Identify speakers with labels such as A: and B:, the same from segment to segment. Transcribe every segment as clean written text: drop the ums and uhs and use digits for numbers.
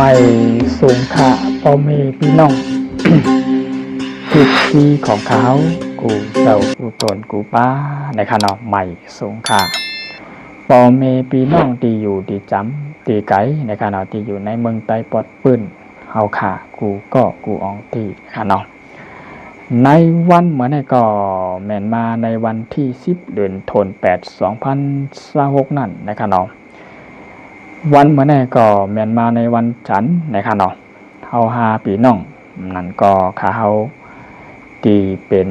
A: ไม่สูงค่าพ่อแม่พี่น้อง ทิศที่ของเขากูเจ้ากูตนกูป้าในขณะใหม่สูงค่าพ่อแม่พี่น้องที่อยู่ที่จำที่ไกลในขณะที่อยู่ในเมืองใต้ปอดปื้นเฮาขากูก็กูอองที่ขณะในวันเหมือนก็แม่นมาในวันที่10 เดือนธันวาคม 2026 นั่นในขณะวันเหมือนก็แม่นมาในวันจันทร์ในขณะเฮาหาพี่น้องนั่นก็ขาเฮาที่เป็น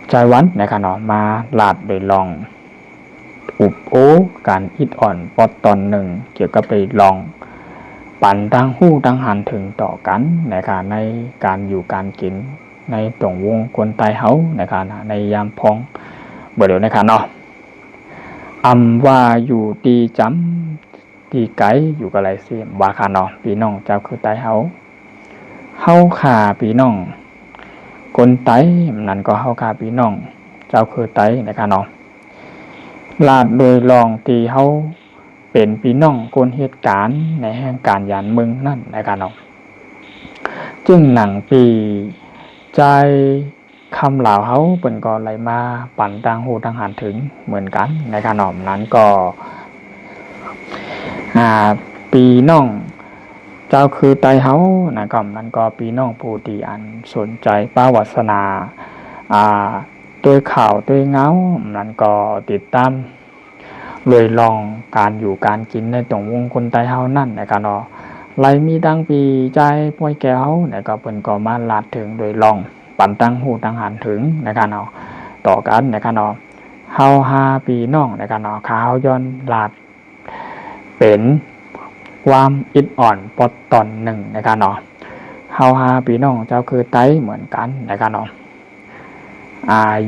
A: ใจวันในขณะมาลาดโดยลองอุบโอการอิดอ่อนปอดตอนหนึ่งเกี่ยวกับไปลองปั่นดังหู้ดังหันถึงต่อกันนะคะในการอยู่การกินในตรงวงคนตายเฮานะคะในยามพองเบื่อเดี๋ยวนะคะเนาะว่าอยู่ตีจำตีไกลอยู่กับไรเสียมว่าค่ะเนาะพี่น้องเจ้าคือตายเฮาขาพี่น้องคนไตนั่นก็เฮาขาพี่น้องเจ้าคือไตนะคะเนาะลาดโดยลองตีเฮาเป็นพี่น้องคนเหตุการณ์ในแห่งการยานเมืองนั่นนะคะเนาะจึงหนังปีใจคำเหล่าเฮาเปิ่นก็ไหลมาปั่นดังหูดังหันถึงเหมือนกันนะคะเนาะนั้นก็ปีน้องเจ้าคือไตเฮานะครับนั่นก็พี่น้องผู้ที่อันสนใจประวัตินาด้วยข่าวด้วยเงานั่นก็ติดตามเลยลองการอยู่การกินในตรงวงคนไตเฮานั่นนะครับเนาะไหลมีดังปีใจป่วยแก้วนะครับเพิ่นก็มาลาดถึงโดยลองปั่นตั้งหูตั้งหันถึงนะครับเนาะต่อกันนะครับเนาะเฮาหาพี่น้องนะครับเนาะขาวย้อนลาดเป็นความอิดอ่อนปอดตอนหนึ่งนะครับเนาะเฮาหาพี่น้องเจ้าคือไตเหมือนกันนะครับเนาะ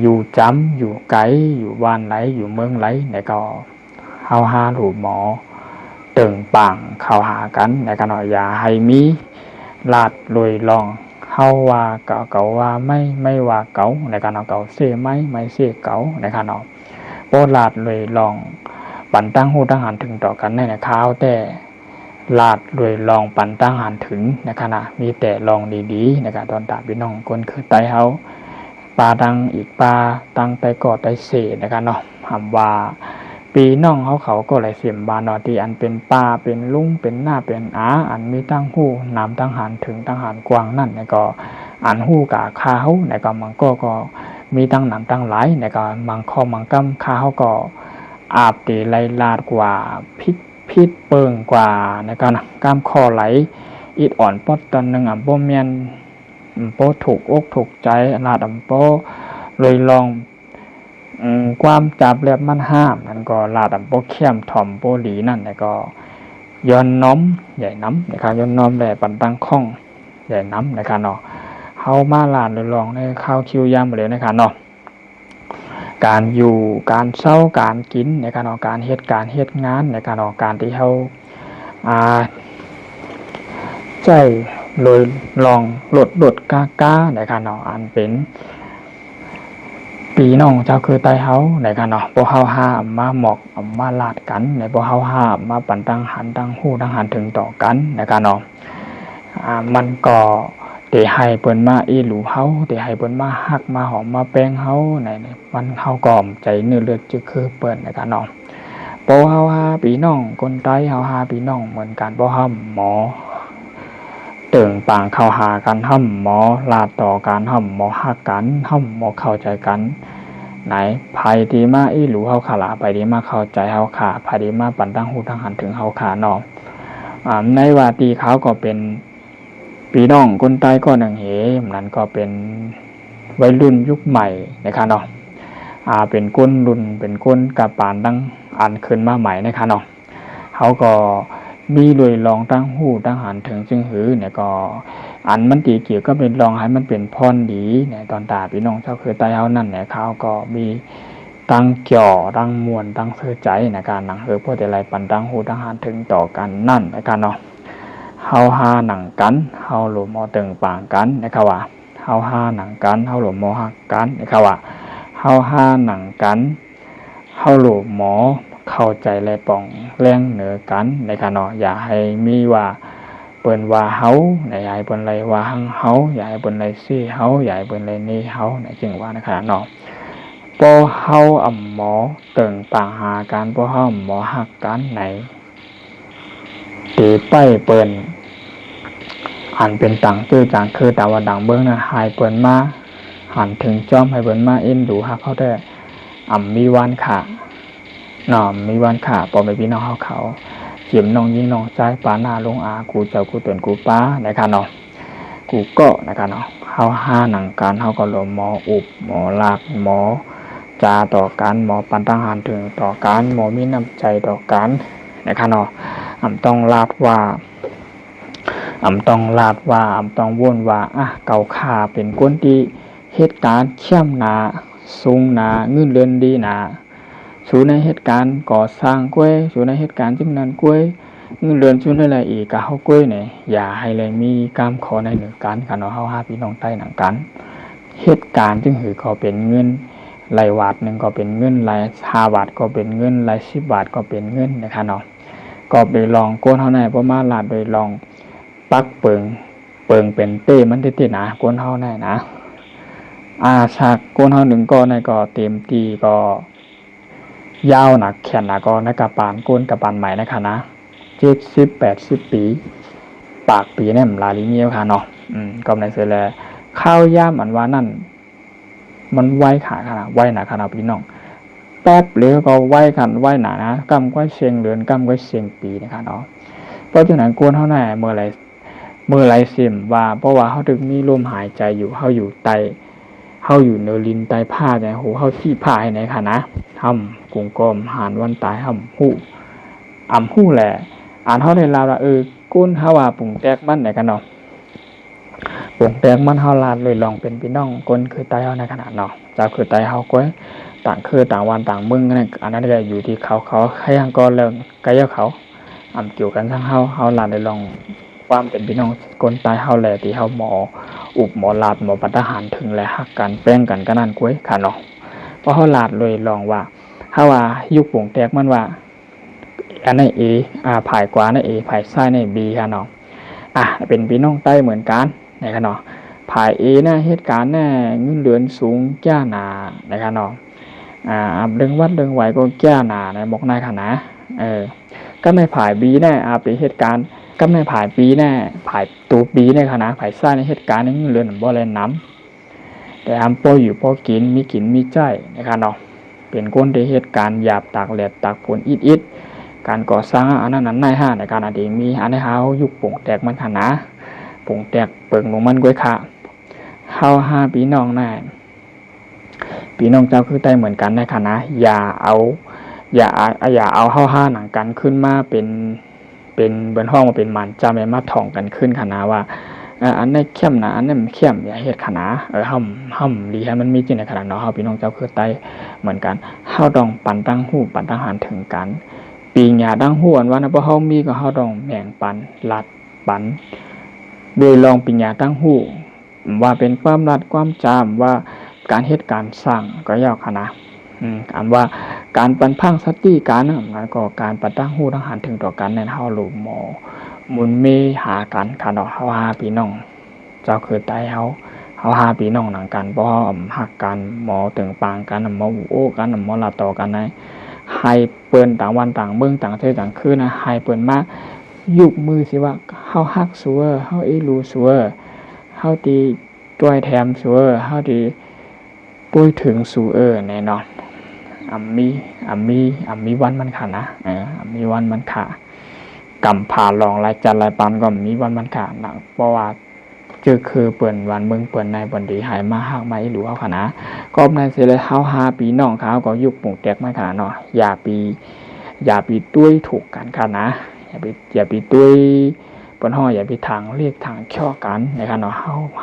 A: อยู่จำอยู่ไกลอยู่บ้านไหนอยู่เมืองไหนเนี่ยก็เฮาหาหลูหมอตึงปังเข้าหากันนะครับเนาะอย่าให้มีลาดลอยลองเฮาว่าเก่าว่าไม่ว่าเก่านะครับเนาะเก่าเสียไม่เสียเก่านะครับเนาะโปลาดลอยลองปั่นตั้งหูตั้งหันถึงต่อกันในข้าวแต่ลาดรวยลองปั่นตั้งหันถึงนะครับนะมีแต่ลองดีๆนะครับตอนตาพี่น้องคนคือไตเฮาปลาดังอีกปลาตั้งไตกอดไตเสนะครับเนาะคำว่าปีน้องเขาก็ไหลเสียมบานอที่อันเป็นปลาเป็นลุงเป็นหน้าเป็นอันมีตั้งหูน้ำตั้งหันถึงตั้งหันกว้างนั่นนะก็อันหูกะคาเฮานะก็มันก็มีตั้งน้ำตั้งไหลนะก็มังข้อมังกั้มคาเฮาก็อาบตีไลลาดกว่าพิษเปิงกว่าในการกล้ามคอไหลอิดอ่อนปอดตอนหนึ่งโปเมียนโปถูกอกถูกใจลาดโปเลยลองความจับแลบมันห้ามนั่นก็ลาดโปเข้มถ่อมโปหลีนั่นแล้วก็ย้อนน้อมใหญ่น้ำนะครับย้อนน้อมแหล่ปันตั้งข้องใหญ่น้ำนะครับเนาะเฮามาลาดเลยลองในข้าวคิวยามเลยนะครับเนาะการอยู่การเศร้าการกินในการออกการเฮ็ดงานในการออกการที่เขาใจเลยลองลดก้าในการออกอันเป็นปีน้องเจ้าคือไตเฮาในการออกพวกเฮาห้ามาหมอกมาลาดกันในพวกเฮาห้ามาปั่นตั้งหันตั้งหูตั้งหันถึงต่อกันในการออกมันก็เตะให้เปิ้นมาอีหลูเฮาเตะให้เปิ้นมาฮักมาหอมมาแป้งเฮาในมันเฮากอมใจเนื้อเลือดจึคือเปิ้นนะครับเนาะบ่เฮาหาพี่น้องคนไตเฮาหาพี่น้องเหมือนกันบ่ห้ำหมอเติ่งปางเข้าหากันห้ำหมอลาดต่อกันห้ำหมอฮักกันห้ำหมอเข้าใจกันไหนภัยดีมาอีหลูเฮาขาลาไปดีมาเข้าใจเฮาขาภัยดีมาปั่นตั้งหูตั้งหันถึงเฮาขาเนาะในว่าตีเขาก็เป็นพี่น้องคนใต้ก็หนึ่งเหนั่นก็เป็นวัยรุ่นยุคใหม่นะครับเนาะเป็นก้นรุ่นเป็นก้นกับปานตั้งอันขึ้นมาใหม่นะครับเนาะเขาก็มีโดยลองตั้งหูตั้งหันถึงจึงหือเนี่ยก็อันมันตีเกี่ยวก็เป็นลองให้มันเป็นพรดีเนี่ยตอนตาพี่น้องเจ้าคือใต้เขานั่นเนี่ยเขาก็มีตั้งเกี่ยวตั้งมวลตั้งเสื่อใจในการหนังพวกแต่ไรปันตั้งหูตั้งหันถึงต่อกันนั่นนะครับเนาะเฮาหาหนังกันเฮาหลมมอตึงปางกันนะครับว่าเฮาหาหนังกันเฮาหลมมอหักกันนะครับว่าเฮาหาหนังกันเฮาหลมมอเข้าใจและปองแรงเหนือกันนะครับเนาะอย่าให้มีว่า ปิ้นว่าเฮาในอย่าให้เปิ้นเลยว่าหังเฮาอย่าให้เปิ้นเลยซี่เฮาอย่าให้เปิ้นเลยนี่เฮาในจึงว่าในขณะเนาะพอเฮาอ่ำหมอเติ่งปางหาการพอเฮาหมอฮักกันไหนตีไปเปิ้นอันเป็นต่างชื่อจางคือแต่ว่าดังเบิ่งนะหายเปิ้นมาหันถึงจอมให้เปิ้นมาเอ็นดูฮักเขาได้มีวันค่ะเนาะมีวันค่ะปอไปพี่น้องเฮาเขาเขียมน้องยิงน้องใจปาหน้าลงอากูเจ้ากูเตือนกูป้านะครับเนาะกูก็นะครับเนาะเฮาห้าหนังการเฮาก็ลมหมออุบหมอลากหมอจาต่อการหมอปันตั้งหันถึงต่อการหมอมีน้ำใจต่อการนะครับเนาะต้องลาดว่าต้องว่นว่าเก่าขาเป็นก้นที่เหตุการณ์เข้มหนาสูงหนาเงินเรือนดีหนาสู่ในเหตุการณ์ก่อสร้างกล้วยสู่ในเหตุการณ์จึงนั้นกล้วยเงินเรือนสู่ในอะไรอีกกะเฮากล้วยเนี่ยอย่าให้เลยมีกามขอในหนึ่งกันค่ะเนาะเฮาหาพี่น้องใต้หนังกันเหตุการณ์จึงหือก็เป็นเงินรายวัดนึงก็เป็นเงินราย5 บาทก็เป็นเงินราย10 บาทก็เป็นเงินนะคะเนาะก็ไปลองก้นเฮาในประมาณลาดโดยลองปักเปิงเป็นเต้มันติดๆนะก้นเฮาได้นะฉากก้นเฮาหนึ่งก็ในก็เต็มตีก็ยาวหนักแขนหนักก็ในกระปานก้นกระปานใหม่นะคะนะ70-80 ปีปากปีเนี่ยลาลิเมียวค่ะเนาะก็ในเสร็จแล้วข้าวย่ามอันว่านั่นมันไวขาขนาดไวหนาขนาดพี่น้องแป๊บหรือก็ไวกันไวหนานะกำก้อยเชียงเดือนกำก้อยเชียงปีนะคะเนาะเพราะฉะนั้นก้นเฮาได้เมื่อไรสิมว่าเพราะว่าเฮาถึงมีลมหายใจอยู่เฮาอยู่ใต้เฮาอยู่เนลินใต้ผ้าเนี่ยโหเฮาที่ผ้าให้ไหนค่ะนะกุ้งกลมหานวันตายหู้หู้แหละเฮาได้ลาวว่าก้นเฮาว่าปุ่งแตกมันไหนกันเนาะปุ่งแตกมันเฮาลาดเลยลองเป็นพี่น้องก้นคือใต้เฮาในขนาดเนาะเจ้าคือใต้เฮาก้อยต่างคือต่างวันต่างมึงนั่นอันนั้นก็อยู่ที่เขาให้ยังก่อนแล้วก็ยาเขาเกี่ยวกันทั้งเฮาลาดได้ลองความเป็นพี่น้องคนตายเฮาแลที่เฮาหมออุบหมอลาดหมอปัตตาหารถึงและฮักกันแป้งกันก็นั่นกุ้ยค่ะเนาะเพราะเฮาลาดเลยลองว่าเฮาว่ายุคโป่งแตกมันว่าอันนั้นAผายกว่านั่นAผายซ้ายนั่นBค่ะเนาะเป็นพี่น้องใต้เหมือนกันนะครับเนาะผายAน่ะเหตุการณ์น่ะเงินเดือนสูงแก่หนานะครับเนาะเรื่องวัดเรื่องไหวก็แก่หนาในบอกนายค่ะนะก็ในผาย B น่ะเป็นเหตุการณ์ก็ในผายปีแน่ผายตัวปีในคณะผายซ่าในเหตุการณ์นี้เรือนบ่แลน้ำแต่พออยู่พอกินมีใจนะครับเนาะเป็นก้นในเหตุการณ์หยาบตากแดดตากฝนอิดการก่อสร้างอันนั้นในห้าในการอดีตมีอันในเฮายุคโป่งแตกมันคณะโป่งแตกเปิงลงมันก้อยค่ะเฮา5 ปีน้องแน่ปีน้องเจ้าคือใต้เหมือนกันในคณะอย่าเอาเฮา5หนังกันขึ้นมาเป็นบนห้องมาเป็นมันจะไม่มาท่องกันขึ้นขนาดว่าอันนี้เข้มนะอันนี้มันเข้มอย่าเฮ็ดขนาดห้ำดีให้มันมีจริงในขนาดเนาะเฮาพี่น้องเจ้าคือใต้เหมือนกันเฮาต้องปันตั้งหู้ปันตั้งหันถึงกันปีหญ้าตั้งหู้อันว่านะเพราะเฮามีก็เฮาต้องแบ่งปันลัดปันโดยลองปีหญ้าตั้งหู้ว่าเป็นความลัดความจำว่าการเฮ็ดการสร้างก็ยาวขนาดอันว่าการปันพังสติการแล้วก็การปันตั้งหู้ทั้งหันถึงต่อกันในเฮาหลุมหมอมุนมีหากันค่ะเนาะเฮาหาพี่น้องเจ้าคือใต้เฮาหาพี่น้องหนังกันเพราะเฮาฮักกันหมอถึงปางกันหมอโอ้กันหมอลาต่อกันนะให้เปิ้นต่างวันต่างเบิ่งต่างเทื่อต่างคืนนะให้เปิ้นมายุกมือสิว่าเฮาฮักซัวเฮารู้ซัวเฮาดีต้วยแถมซัวเฮาดีปุ้ยถึงซัวแน่นอนมีวันมันค่ะนะมีวันมันค่ะกำผ่าลองรายจัดรายปันก็มีวันมันค่ะนะเพราะว่าคือเปิ้นวันเมืองเปิ้นในบ่ดีหายมาฮักมาอีหลูเฮาค่ะนะก็ในสิเลยเฮา5 ปีน้องเขาก็ยุคปุ่งแตกมันค่ะเนาะอย่าปีตุ้ยถูกกันค่ะนะอย่าปีตุ้ยเปิ้นฮ้ออย่าไปทางเรียกทางเคี้อกันนะครับเนาะ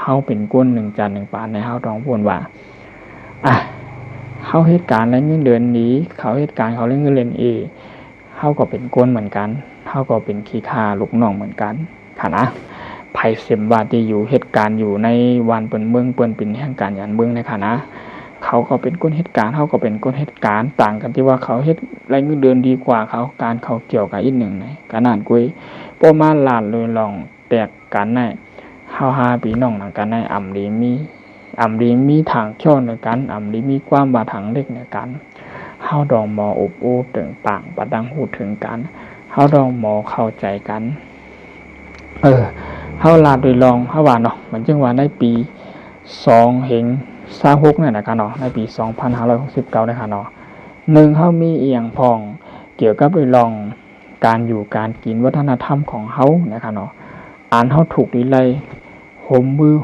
A: เฮาเป็นก้น1 จันทร์1 ปานในเฮาต้องพูดว่าเขาเหตุการณ์และเงินเดือนนี้เขาเหตุการณ์เขาเรื่องเงินเดือนเขาก็เป็นก้นเหมือนกันเขาก็เป็นขี้ข้าลูกน้องเหมือนกันค่ะนะไผเสมว่าที่อยู่เหตุการณ์อยู่ในวันเปิ้นเมืองเปิ้นเป็นแห่งการยันเมืองในค่ะนะเขาก็เป็นก้นเหตุการณ์เขาก็เป็นก้นเหตุการณ์ต่างกันที่ว่าเขาเฮ็ดรายเงินเดือนดีกว่าเขาการเขาเกี่ยวกับอีกหนึ่งไหนขนาดกุ้ยประมาณล้านเลยลอง แตกกันในเฮาหาพี่น้องนั่นกันในอำดีมีทางช่อในกันอำดีมีความบาทางเล็กในกันเฮาดองมออบโอ้ถึงปางปะดังหูถึงกันเฮาดองมอเข้าใจกันเฮาลาโดยลองเฮาว่าเนาะมันจึงว่าในปี2เฮง26นั่นนะครับเนาะในปี2569นะครับเนาะ1เฮามีอีหยังพ้องเกี่ยวกับโดยลองการอยู่การกินวัฒนธรรมของเฮานะครับเนาะอ่านเฮาถูกวิไลโหมมือ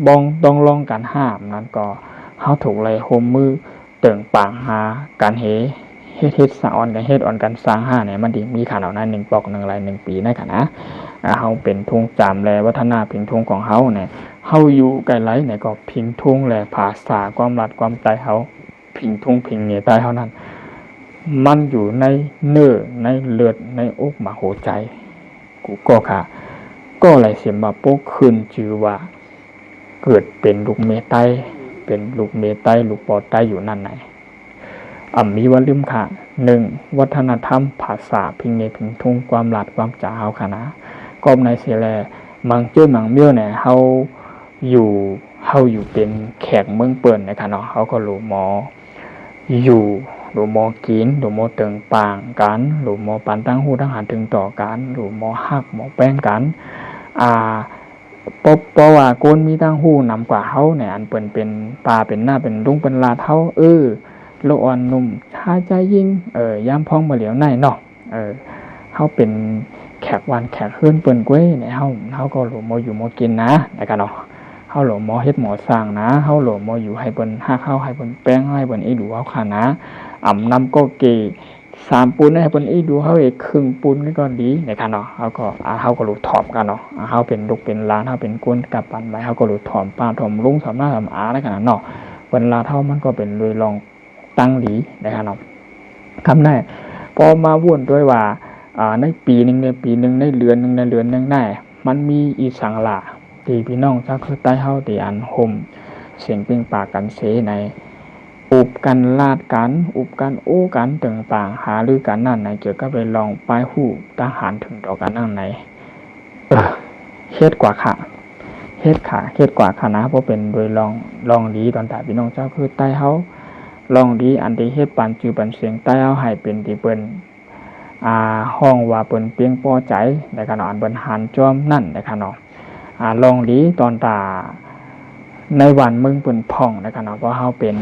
A: บองต้องลองกันห้ามนั้นก็เฮาถูกไล่โหมมือเติ่งปางหาการเฮ็ดสะออนกันเฮ็ดออนกันสร้างห้าเนี่ยมันดีมีขนาดนั้น1ปอก1ลาย1ปีในขณะเฮาเป็นทุงจามแลวัฒนพิงทุงของเฮาเนี่ยเฮาอยู่ไกลไหลเนี่ยก็พิงทุงแลภาษาความรัดความใจเฮาพิงทุงพิงเนี่ยใต้เฮานั้นมันอยู่ในเนื้อในเลือดในอกมโหใจกูก็ค่ะก็เลยเสียมาโป๊กขึ้นชื่อว่าเกิดเป็นลูกเมไตเป็นลูกเมไตลูกปอไตอยู่นั่นไหนมีว่าลืมค่ะ1วัฒนธรรมภาษาพิงเนพิงทุงความรัดความจ๋าเฮาค่ะนะก็ในเสียแลมังเจ้อมังเบี้ยวเนี่ยเฮาอยู่เป็นแขกเมืองเปิ้นนะคะเนาะเฮาก็รู้หมออยู่หรือหมอกินหรือหมอเติงปางกันหรือหมอปันตั้งหูตั้งหันถึงต่อกันหรือหมอฮักหมอแป้งกันเพราะว่าโกนมีตั้งหูนำกว่าเฮาเนี่ยอันเปิ้นเป็นปลาเป็นหน้าเป็นลุงเป็นลาเฮาโลอ่อนนุ่มชาใจยิ่งย่ำพองมาเหลียวในเนาะเฮาเป็นแขกวันแขกเฮือนเปิ้นก้วยเนี่ยเฮาก็หลมอยู่หมอกินนะแล้วกันเนาะเฮาหลมหมอเฮ็ดหมอสร้างนะเฮาหลมหมออยู่ให้เปิ้นฮักเฮาให้เปิ้นแป้งให้เปิ้นอีดูเฮาค่ะนะนำก็เก3ปูนให้เปิ้นอีดูเฮาอีกครึ่งปูนก็ดีนะครับเนาะเฮาก็รู้ถ่อมกันเนาะเฮาเป็นลูกเป็นหลานเฮาเป็นก้นกับปันไว้เฮาก็รู้ถ่อมป้าถ่อมลุงสำหน้าสำอาแล้วกันเนาะเปิ้นลาเฮามันก็เป็นเลยลองตั้งหลีนะครับเนาะคำนั้นพอมาวุ่นด้วยว่าในปีนึงในเดือนนึงได้มันมีอีสังละที่พี่น้องชาวคือใต้เฮาที่อันห่มเสียงเป่งปากกันเสในอุบกันลาดกันอุบกันโอ้กันตึงปางหารือกันนั่นไหนเกี่ยวกับไปลองป้ายหู้ทหารถึงต่อกันนั่นไหนเฮ็ดกว่าค่ะเฮ็ดกว่าค่ะนะเพราะเป็นโดยลองดีตอนแต่พี่น้องเจ้าคือใต้เฮาลองดีอันที่เฮ็ดปันจือปันเสียงใต้เฮาให้เป็นที่เปิ้นห้องว่าเปิ้นเปียงพอใจในขณะอันเปิ้นหันจอมนั่นในขณะลองดีตอนตาในวันมึงเปิ้นพ่องในขณะเพราะเฮาเป็น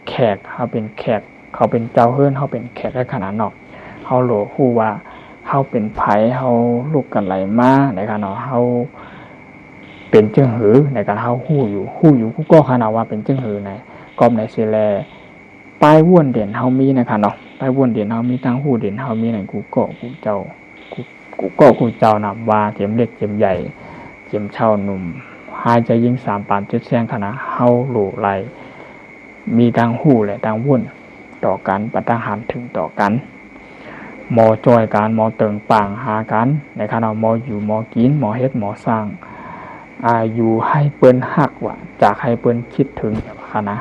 A: แขกเขาเป็นเจ้าเฮือนเฮาเป็นแขกในขณะเนาะเฮาโหลฮู้ว่าเฮาเป็นไผเฮาลูกกันไหลมาในขณะเฮาเป็นจึงหือในการเฮาฮู้อยู่กูก็ขนาดว่าเป็นจึงหือในกอมในสิแลป้ายว่วนเด่นเฮามีนะคะเนาะป้ายว่วนเด่นเฮามีตั้งฮู้เด่นเฮามีนั่นกูเจ้านำว่าเจ็มเล็กเจ็มใหญ่เจ็มเช่าหนุ่มหายใจยิ่ง3ปาน7แซงคณะเฮาโหลไหลมีตั้งฮู้และตั้งว่วนต่อกันปะตั้งหันถึงต่อกันหมอจอยกันหมอเติงปางหากันในขณะหมออยู่หมอกินหมอเฮ็ดหมอสร้างอยู่ให้เปิ้นฮักว่าจากให้เปิ้นคิดถึงค่ะนะ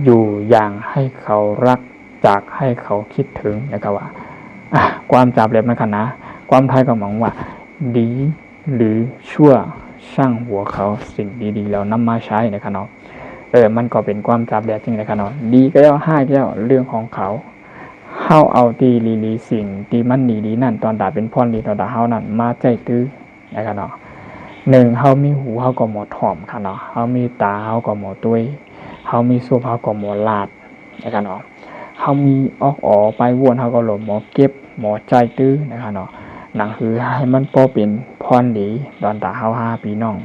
A: อยู่อย่างให้เขารักจากให้เขาคิดถึงนะครับว่าความจับเล็บนะค่ะนะความไทยก็หมายว่าดีหรือชั่วช่างหัวเขาสิ่งดีๆเรานำมาใช้นะครับเนาะมันก็เป็นความจับเล็บจริงนะครับเนาะดีก็แล้วให้ก็แล้วเรื่องของเขาเฮาเอาตีลีสิ่งที่มันดีนั่นตอนตาเป็นพรดีตอนตาเฮานั่นมาใจตื้อนะครับเนาะ1เฮามีหูเฮาก็หมอถ่อมค่ะเนาะเฮามีตาเฮาก็หมอตุ้ยเฮามีสูบเฮาก็หมอลาดนะครับเนาะเฮามีออกไปว่วนเฮาก็หลบหมอเก็บหมอใจตื้อนะครับเนาะหนังคือให้มันพอเป็นพรดีตอนตาเฮาหาพี่น้อง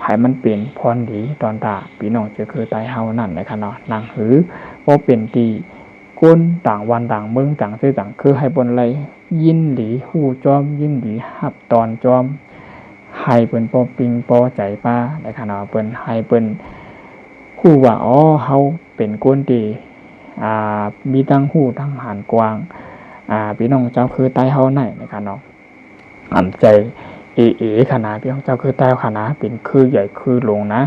A: ให้มันเป็นพรดีตอนตาพี่น้องจะคือตายเฮานั่นนะครับเนาะหนังคือพอเป็นดีก้นต่างวันต่างเมืองต่างซื่อต่างคือให้บนไรยินดีฮู้จอมยินดีฮับตอนจอมให้เปิ้นพอปิงพอใจป้าในขณะเปิ้นให้เปิ้นฮู้ว่าเฮาเป็นคนที่มีทั้งฮู้ทั้งหันกว้างพี่น้องเจ้าคือใต้เฮาไหนนะครับเนาะอันใจขนาดพี่น้องเจ้าคือใต้ขนาดเป็นคือใหญ่คือลงนะ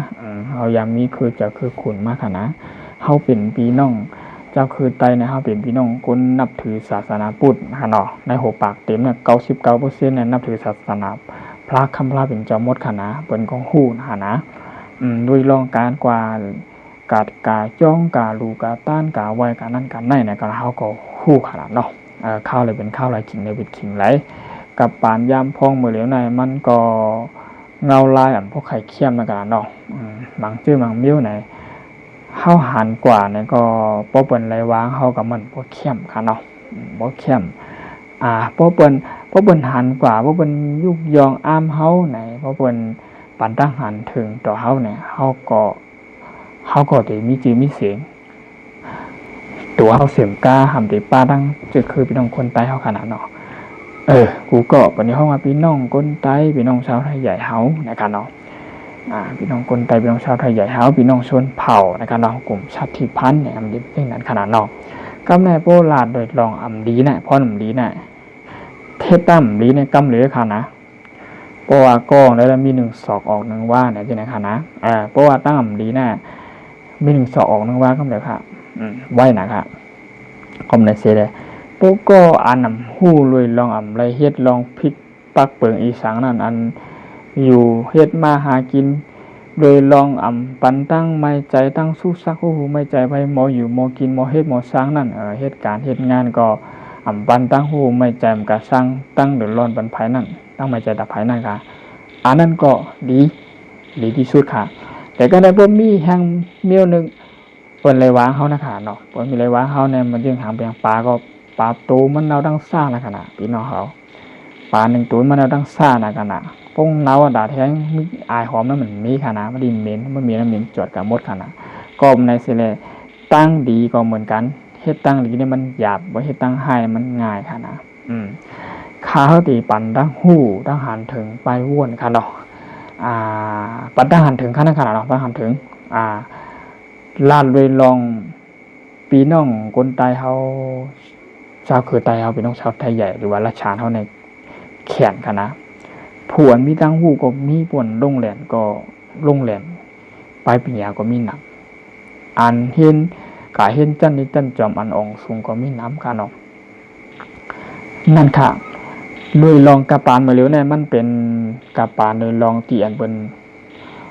A: เฮายามมีคือจะคือขุนมากขนาดเฮาเป็นพี่น้อง เจ้าคือไตนะเฮาเป็นพี่น้องคนนับถือศาสนาพุทธนะคะเนาะในหัวปากเต็มเนี่ย99%เนี่ยนับถือศาสนาพระคำพระเป็นเจ้าหมดค่ะนะเปิ้นก็ฮู้นะคะนะด้วยรองการกว่ากาจ้องกาลูกาต้านกาไว้กานั่นกาไหนเนี่ยก็เฮาก็ฮู้ขนาดเนาะข้าวเลยเป็นข้าวไรขิงเลยเป็นขิงไรกับปานยามพองมื้อเหลียวในมันก็เงาลายอันพวกไข่เค็มนะกันเนาะบางชื่อบางมิ้วไหนเฮาหันกว่าเนี่ยก็บ่เปิ้นไรวางเฮากับมันบ่เข้มค่ะเนาะบ่เข้มบ่เปิ้นหันกว่าบ่เปิ้นยุกยองอ้ามเฮาไหนบ่เปิ้นปันตั้งหันถึงต่อเฮาเนี่ยเฮาก็ได้มีชื่อมีเสียงตัวเฮาเสียมกล้าหำได้ป้าตั้งจะคือพี่น้องคนใต้เฮาขนาดเนาะกูก็ปันนี้เฮามาพี่น้องคนใต้พี่น้องชาวไทยใหญ่เฮานะครับเนาะพี่น้องคนใต้พี่น้องชาวไทยใหญ่เฮาพี่น้องชนเผ่านะครับเนาะกลุ่มชาติพันธุ์เนี่ยมันเป็นนั้นขนาดเนาะกำแน่โบราณโดยลองอำดีน่ะพ่ออำดีน่ะเทศตั้มดีในกำเหลือค่ะนะเพราะว่ากองแล้วมี1ศอกออก1ว่าเนี่ยจังได๋ค่ะนะเพราะว่าตั้งอำดีน่ะมี1ศอกออก1ว่ากำเหลือค่ะไว้นะครับคอมได้เสียได้พวกก็อันนำฮู้ลุยลองอำไรเฮ็ดลองพริกปักเปิงอีสังนั่นอันอยู่เฮ็ดมาหากินโดยลองอำปันตั้งไม่ใจตั้งสู้ซักฮู้ไม่ใจไปหมออยู่หมอกินหมอเฮ็ดหมอสร้างนั่นเฮ็ดการเฮ็ดงานก็อำปันตั้งฮู้ไม่ใจมันก็สร้างตั้งเดือดร้อนปันไผนั่นตั้งไม่ใจดับไผนั่นค่ะอันนั้นก็ดีที่สุดค่ะแต่ก็ได้บ่มีแห่งเมียวนึงเปิ้นเลยวางเฮานะคะเนาะเปิ้นมีเลยวางเฮาเนี่ยมันจึงหางเปียงปลาก็ปลาตูมันเอาดังซ่านะขนาดพี่น้องเขาปลา1ตัวมันเอาดังซ่านะขนาดปงเนาดาแท้งมีอายหอมนั้นมันมีค่ะนะมันดินเหม็นมันมีน้ำเหม็นจวดกับมดค่ะนะก็ในสิแลตั้งดีก็เหมือนกันเฮ็ดตั้งดีเนี่ยมันหยาบบ่เฮ็ดตั้งให้มันง่ายค่ะนะข้าวตีปั่นดังหู้ดังหันถึงไปว่วนค่ะเนาะปั่นดังหันถึงค่ะนะขนาดเนาะดังหันถึงลาดเลยลองพี่น้องคนใต้เฮาชาวคือใต้เฮาพี่น้องชาวไทยใหญ่หรือว่าราชาเฮาในแขนค่ะนะผวนมีตั้งหู้ก็มีป่วนลงแหลนก็ลงแหลนปลายปียก็มีน้ำอันเห็นกะเห็นจันนี่จันจอมอันองสูงก็มีน้ำค่ะเนาะนั่นค่ะลุยลองกะปานมาแล้วเนี่ยมันเป็นกะปานลุยลองที่อันเปิ้น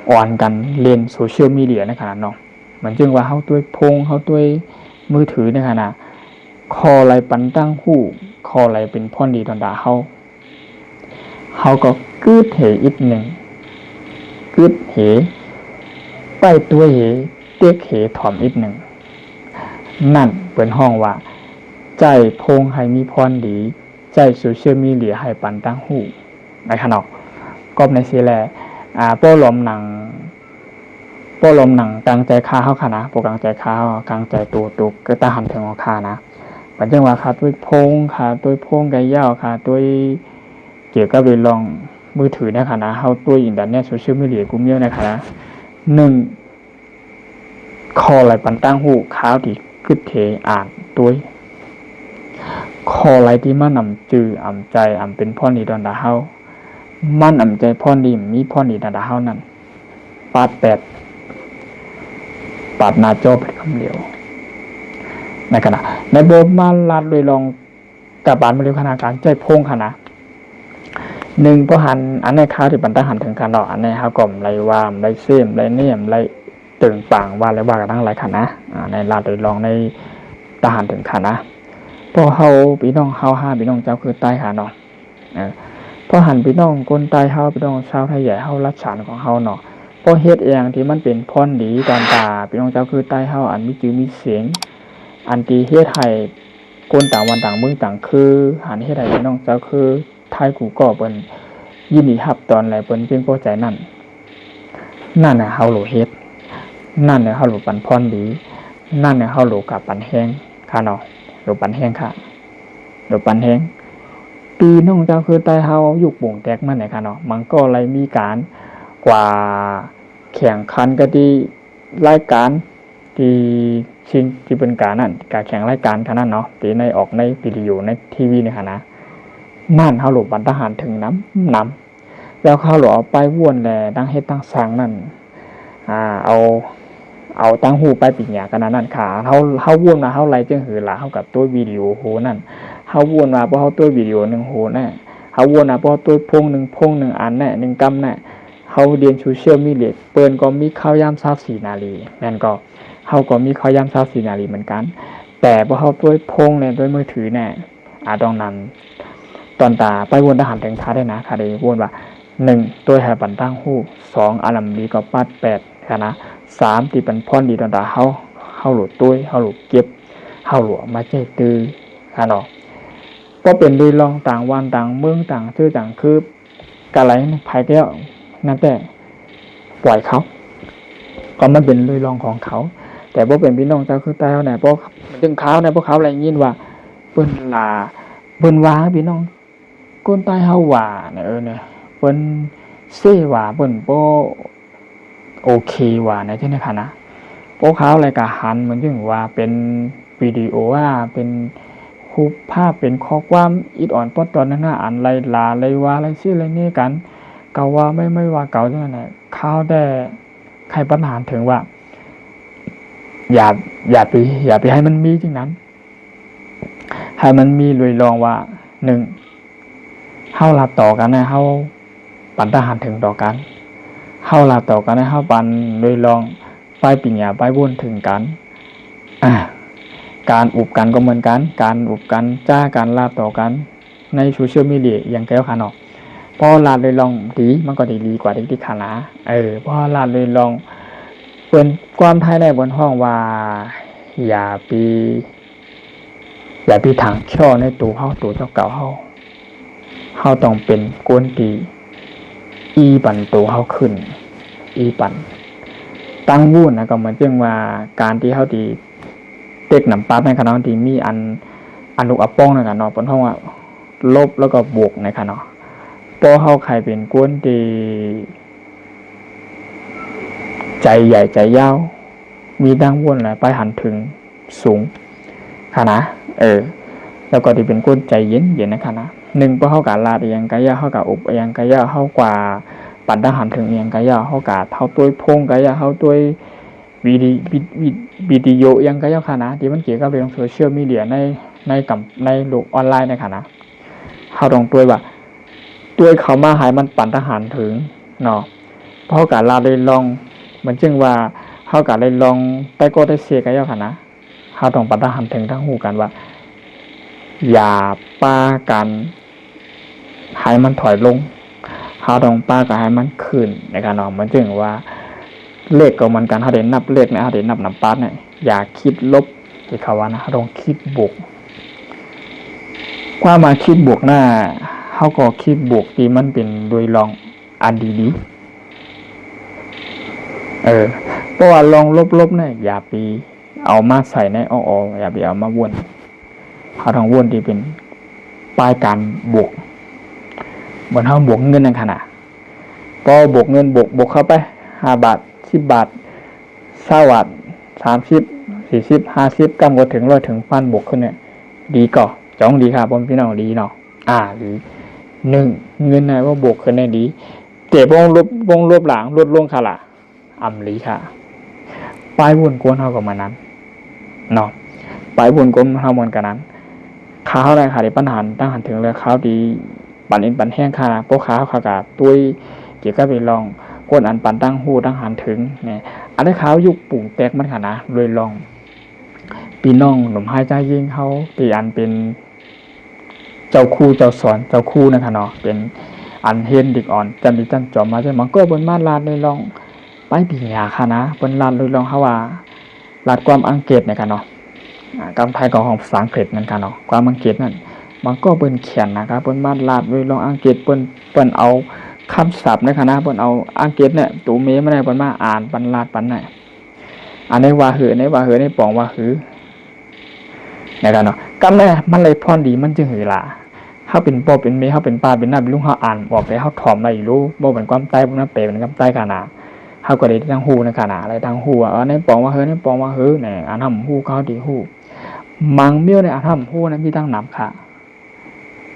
A: อ่อนกันเล่นโซเชียลมีเดียในขนาดเนาะมันจึงว่าเฮาด้วยพงเฮาด้วยมือถือในขนาดคอไหลปันตั้งหู้คอไหลเป็นพ่อนดีตอนดาเฮาก็กึดเหอีกหนึ่งกึดเหไปตัวเหเต็กเหถอมอีกหนึ่งนั่นเปิ้นห้องว่าใจพงให้มีพรดีใจโซเชียลมีเดียให้ปันตั้งหู้ในขนาดก็ในสิแลโป้ลมหนังกลางใจค้าเฮาค่ะนะโปรกลางใจค้ากลางใจตัวก็ตาหันถึงของค้านะปัจจังว่าค่ะด้วยพงค่ะด้วยพงไก่ย่าวค่ะด้วยเกี่ยวกับเรื่องลองมือถือนะค่ะนะเฮาด้วยอินเทอร์เน็ตโซเชียลมีเดียกูเมียวนะค่ะนะ1คอไหลปันตั้งหูข้าวที่กึดเทอ่านด้วยคอไหลที่มันนำจืออำใจอำเป็นพ่อนี่ดอนดาเฮามันอำใจพ่อนี่มีพ่อนี่ดอนดาเฮานั่นปาดหน้าจอเป็นคำเดียวในขณะในโบมาลาดเลยลองกับบานมาเร็วขนาดการใจพงค่ะนะ1พอหันอันในข้าวที่ปันตาหันถึงกันเนาะอันในเฮาก่อมไรวามไรเสียมไรเนียมไรตึงปังว่าไรว่ากันทั้งหลายค่ะนะในลาดเลยลองในตาหันถึงค่ะนะพอเฮาพี่น้องเฮา5พี่น้องเจ้าคือใต้ค่ะเนาะพอหันพี่น้องคนใต้เฮาพี่น้องชาวไทยใหญ่เฮารัชฉานของเฮาเนาะพอเฮ็ดเองที่มันเป็นพรดีตอนตาพี่น้องเจ้าคือใต้เฮาอันมีจื่อมีเสียงอันที่เฮ็ดให้คนต่างวันต่างเมืองต่างคือหันเฮ็ดให้พี่น้องเจ้าคือไทยกูก็เปิ้นยินดีรับตอนแลเปิ้นเพียงพอใจนั่นน่ะเฮาโหลเฮ็ดนั่นน่ะเฮาโหลปันพรดีนั่นน่ะเฮาโหลกับปันแห้งค่ะเนาะโหลปันแห้งค่ะโหลปันแห้งปีน้องเจ้าคือใต้เฮายุคโป่งแตกมาไหนค่ะเนาะมันก็เลยมีการกว่าแข่งขันกันที่รายการที่ชิงที่เป็นการนั่นการแข่งรายการค่ะนั่นเนาะที่ในออกในวิดีโอในทีวีนี่ค่ะนะนั่นเฮาหลบบันทหารถึงน้ำแล้วเขาหลบเอาไปว่วนแลดังเฮ็ดตั้งสร้างนั่นเอา เอาตั้งหูไปปิญญากันนั้นค่ะเฮาวนมาเฮาไล่จึงหือละเฮากับตัววิดีโอโหนั่นเฮาวนมาบ่เฮาตัววิดีโอ1โหแน่เฮาวนมาบ่ตัวพง1อันแน่1กำแน่เฮาเรียนโซเชียลมีเดียเปิ้นก็มีข่าวยาม24นาทีแม่นก็เฮาก็มีข่าวยาม24นาทีเหมือนกันแต่บ่เฮาตัวพงเนี่ยด้วยมือถือแน่ตรงนั้นตอนตาไปวนทหารถึงท่าได้นะค่ะได้วนว่า1ตัวแห่ปันตั้งหู้2อารัมดีก็ปัด8ค่ะนะ3ที่เป็นพรดีตอนตาเฮาหลุดตุ้ยเฮาหลุดเก็บเฮาหลุดมาใจตื้อค่ะเนาะก็เป็นด้วยลองต่างวันต่างเมืองต่างชื่อต่างคือกะไหลภายแก้วนั่นแต่ปล่อยเขาก็มันเป็นด้วยลองของเขาแต่บ่เป็นพี่น้องเจ้าคือตายเฮาเนี่ยบ่ถึงเขาเนี่ยพวกเขาอะไรยินว่าเปิ้นว่าพี่น้องคนตายเฮาว่าเนี่ยเปิ้นเซว่าเปิ้นบ่โอเคว่าในที่นี้ค่ะนะพวกเขาอะไรก็หันเหมือนถึงว่าเป็นวิดีโอว่าเป็นรูปภาพเป็นข้อความอิดอ่อนปอดตอนนั้นอันไรลาไรว่าไรชื่ออะไรนี่กันเก่าว่าไม่ว่าเก่าจังนั้นเขาได้ใครปัญหาถึงว่าอย่าไปให้มันมีจริงนั้นให้มันมีลุยลองว่า1เฮารับต่อกันนะเฮาปันทหารถึงต่อกันเฮาลาต่อกันให้เฮาปันโดยลองไปปิญญาไปวนถึงกันการอุบกันก็เหมือนกันการอุบกันจ้าการลาต่อกันในโซเชียลมีเดียอย่างแก้วค่ะเนาะพอลาเลยลองดีมันก็ดีกว่าที่ขานะพอลาเลยลองเปิ้นความไทยได้บนห้องว่าอย่าไปถังช่อในตัวเฮาตัวเจ้าเก่าเฮาต้องเป็นกวนตีอีปันตัวเฮาขึ้นอีปันตั้งวุ่นนะก็เหมือนจึงว่าการที่เฮาดีเต็กน้ำปลาในขณะที่มีอันลูกอัปป้องในขณะเนาะเปิ้นเฮาว่าลบแล้วก็บวกในขณะเนาะพอเฮาใครเป็นกวนตีใจใหญ่ใจยาวมีตั้งวุ่นแหละไปหันถึงสูงค่ะนะแล้วก็ที่เป็นกวนใจเย็นๆนะคะนะ1เพราะเฮากะลาดอีหยังกะยาเฮากะอุบอีหยังกะยาเฮากว่าปันทหารถึงอีหยังกะยาเฮากะเฮาต้วยพงกะยาเฮาต้วยวิดีโออีหยังกะยาค่ะนะที่มันเกี่ยวกับเรื่องโซเชียลมีเดียในโลกออนไลน์นะคะนะเฮาต้องต้วยว่าต้วยเข้ามาให้มันปันทหารถึงเนาะเพราะกะลาได้ลองมันจึงว่าเฮากะได้ลองไปก็ได้เสียกะยาค่ะนะเฮาต้องปันทหารถึงทั้งฮู้กันว่าอย่าป้ากันให้มันถอยลงเฮาต้องป้ากันให้มันขึ้นในการเนาะมันจึงว่าเลขก็เหมือนกันเฮาได้นับเลขเนี่ยเฮาได้นับน้ำปาดเนี่ยอย่าคิดลบที่เขาว่านะเฮาต้องคิดบวกความมาคิดบวกหน้าเฮาก็คิดบวกที่มันเป็นโดยลองอันดีๆเพราะว่าลองลบๆเนี่ยอย่าไปเอามาใส่ในอ้อๆอย่าไปเอามาวนเฮาต้องวนที่เป็นป้ายการบวกเหมือนเฮาบวกเงินนั่นค่ะน่ะพอบวกเงินบวกเข้าไป5บาท10บาท20บาท30 40 50กำก็ถึง100ถึงพันบวกขึ้นเนี่ยดีก็จ้องดีครับพี่น้องดีเนาะดี1เงินน่ะว่าบวกขึ้นได้ดีแต่วงลบหลังลดลงค่ะล่ะอำลีค่ะปลายวนกวนเฮาก็มานั้นเนาะปลายวนกวนเฮาเหมือนกันนั้นข้าวได้ค่ะได้ปัญหาตั้งหันถึงเลยข้าวดีปั่นเอ็นปั่นแห้งค่ะพวกข้าวค่ะกับตุ้ยเกี่ยวกับไปลองก้นอันปั่นตั้งหูตั้งหันถึงเนี่ยอันนี้ข้าวยุคปุ่งแตกมันค่ะนะเลยลองปีน้องหนุ่มหายใจยิงเขาตีอันเป็นเจ้าคู่เจ้าสอนเจ้าคู่นะคะเนาะเป็นอันเฮนดิกอ่อนจันดิจันจอมมาใช่มันก็บนมาลาดเลยลองไปปีหยาค่ะนะบนลาดเลยลองเขาว่าลาดความอังเกตเนี่ยค่ะเนาะกำไทยของภาษาอังกฤษนั่นค่ะเนาะความอังกฤษนั่นมันก็เปิ้นเขียนนะครับเปิ้นมาลาดด้วยลองอังกฤษเปิ้นเอาคำศัพท์ในคณะเปิ้นเอาอังกฤษเนี่ยตูเมมาได้เปิ้นมาอ่านปันลาดปันไหนอันนี้ว่าหือในว่าหือในปองว่าหือนะครับเนาะกำแน่มันเลยพรดีมันจึงหือล่ะเฮาเป็นพ่อเป็นแม่เฮาเป็นป้าเป็นน้าเป็นลุงเฮาอ่านออกไปเฮาถ่อมได้รู้บ่เป็นความใต้บ่นำเปเป็นคำใต้ค่ะนะเฮาก็ได้ทั้งฮู้ในขณะอะไรทั้งฮู้ในปองว่าหือในปองว่าหือเนี่ยอันทำฮู้เขาดีฮู้มังเมียวในอันทำฮู้นั้นมีตั้งนำค่ะ